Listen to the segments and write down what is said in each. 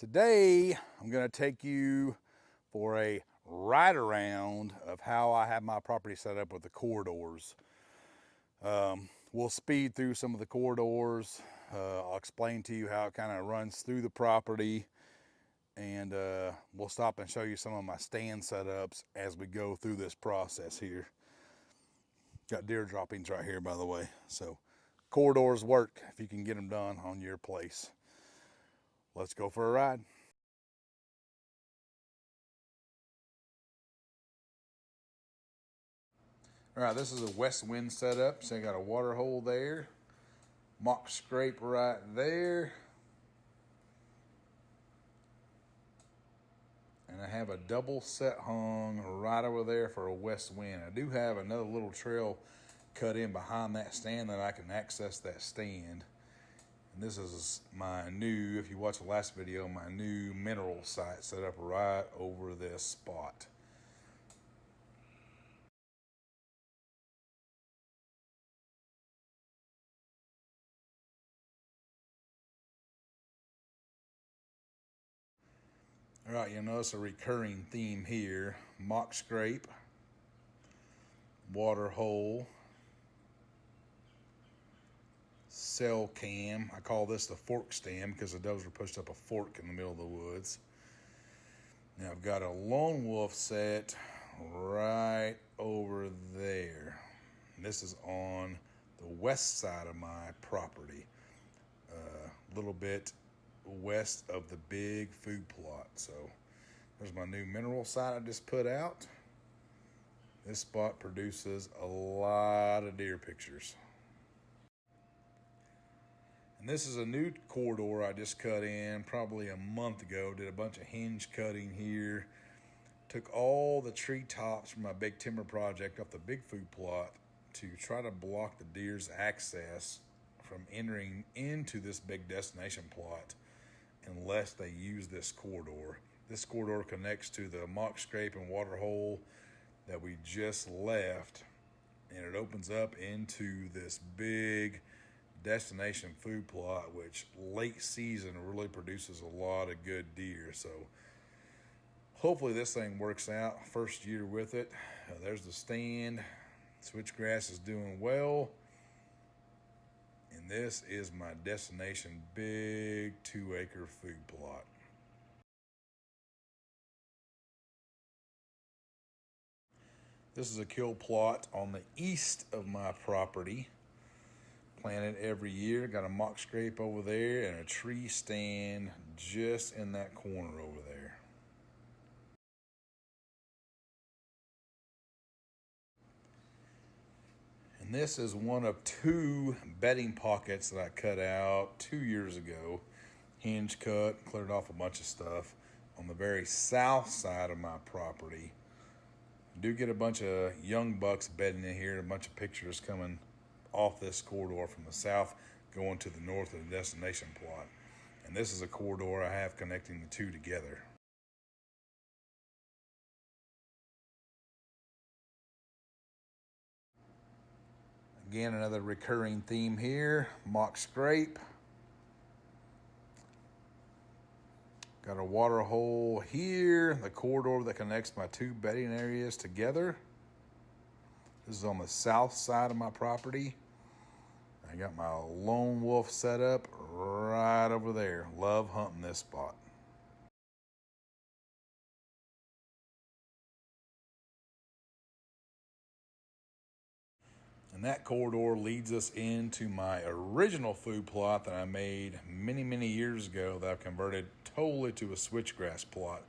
Today, I'm going to take you for a ride around of how I have my property set up with the corridors. We'll speed through some of the corridors. I'll explain to you how it kind of runs through the property, and we'll stop and show you some of my stand setups as we go through this process here. Got deer droppings right here, by the way. So corridors work if you can get them done on your place. Let's go for a ride. All right, this is a west wind setup. So I got a water hole there, mock scrape right there, and I have a double set hung right over there for a west wind. I do have another little trail cut in behind that stand that I can access that stand. And this is my new, if you watch the last video, my new mineral site set up right over this spot. All right, you'll notice a recurring theme here: mock scrape, water hole, cell cam. I call this the fork stand because the does are pushed up a fork in the middle of the woods. Now I've got a lone wolf set right over there. And this is on the west side of my property, a little bit west of the big food plot. So there's my new mineral site I just put out. This spot produces a lot of deer pictures. And this is a new corridor I just cut in probably a month ago. Did a bunch of hinge cutting here. Took all the tree tops from my big timber project off the big food plot to try to block the deer's access from entering into this big destination plot unless they use this corridor. This corridor connects to the mock scrape and water hole that we just left, and it opens up into this big destination food plot, which late season really produces a lot of good deer. So hopefully this thing works out. First year with it. There's the stand. Switchgrass is doing well. And this is my destination big 2-acre food plot. This is a kill plot on the east of my property. Planted every year. Got a mock scrape over there and a tree stand just in that corner over there. And this is one of 2 bedding pockets that I cut out 2 years ago. Hinge cut, cleared off a bunch of stuff on the very south side of my property. I do get a bunch of young bucks bedding in here, a bunch of pictures coming off this corridor from the south going to the north of the destination plot. And this is a corridor I have connecting the 2 together. Again, another recurring theme here, mock scrape. Got a water hole here, the corridor that connects my 2 bedding areas together. This is on the south side of my property. I got my lone wolf set up right over there. Love hunting this spot. And that corridor leads us into my original food plot that I made many, many years ago that I've converted totally to a switchgrass plot,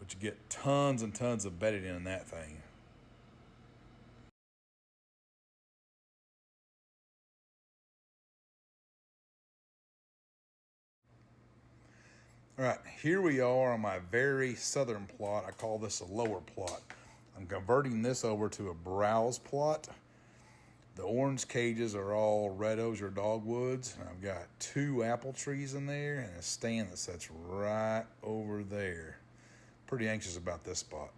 which you get tons and tons of bedding in that thing. All right, here we are on my very southern plot. I call this a lower plot. I'm converting this over to a browse plot. The orange cages are all red osier dogwoods. I've got 2 apple trees in there and a stand that sits right over there. Pretty anxious about this spot.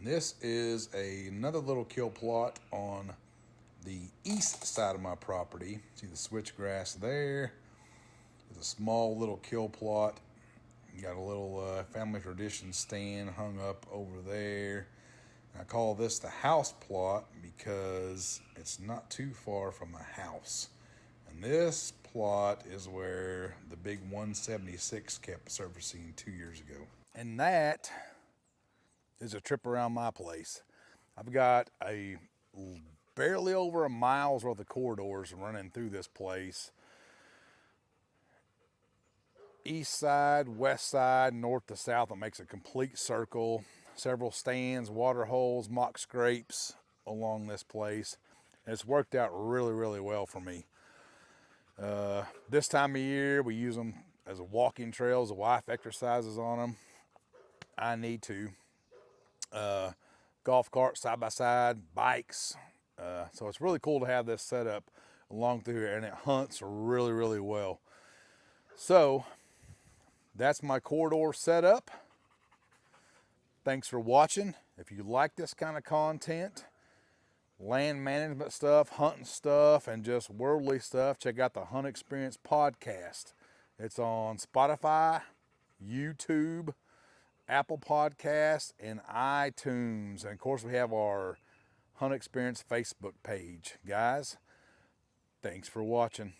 And This is another little kill plot on the east side of my property. See the switchgrass there? There's a small little kill plot. You got a little family tradition stand hung up over there. I call this the house plot because it's not too far from the house. And this plot is where the big 176 kept surfacing 2 years ago. And that is a trip around my place. I've got a barely over a mile's worth of corridors running through this place. East side, west side, north to south. It makes a complete circle. Several stands, water holes, mock scrapes along this place. And it's worked out really, really well for me. This time of year, we use them as walking trails. The wife exercises on them. I need to. Golf cart, side by side, bikes. So it's really cool to have this set up along through here, and it hunts really, really well. So that's my corridor setup. Thanks for watching. If you like this kind of content, land management stuff, hunting stuff, and just worldly stuff, check out the Hunt Experience podcast. It's on Spotify, YouTube, Apple Podcasts, and iTunes. And of course, we have our Hunt Experience Facebook page. Guys, thanks for watching.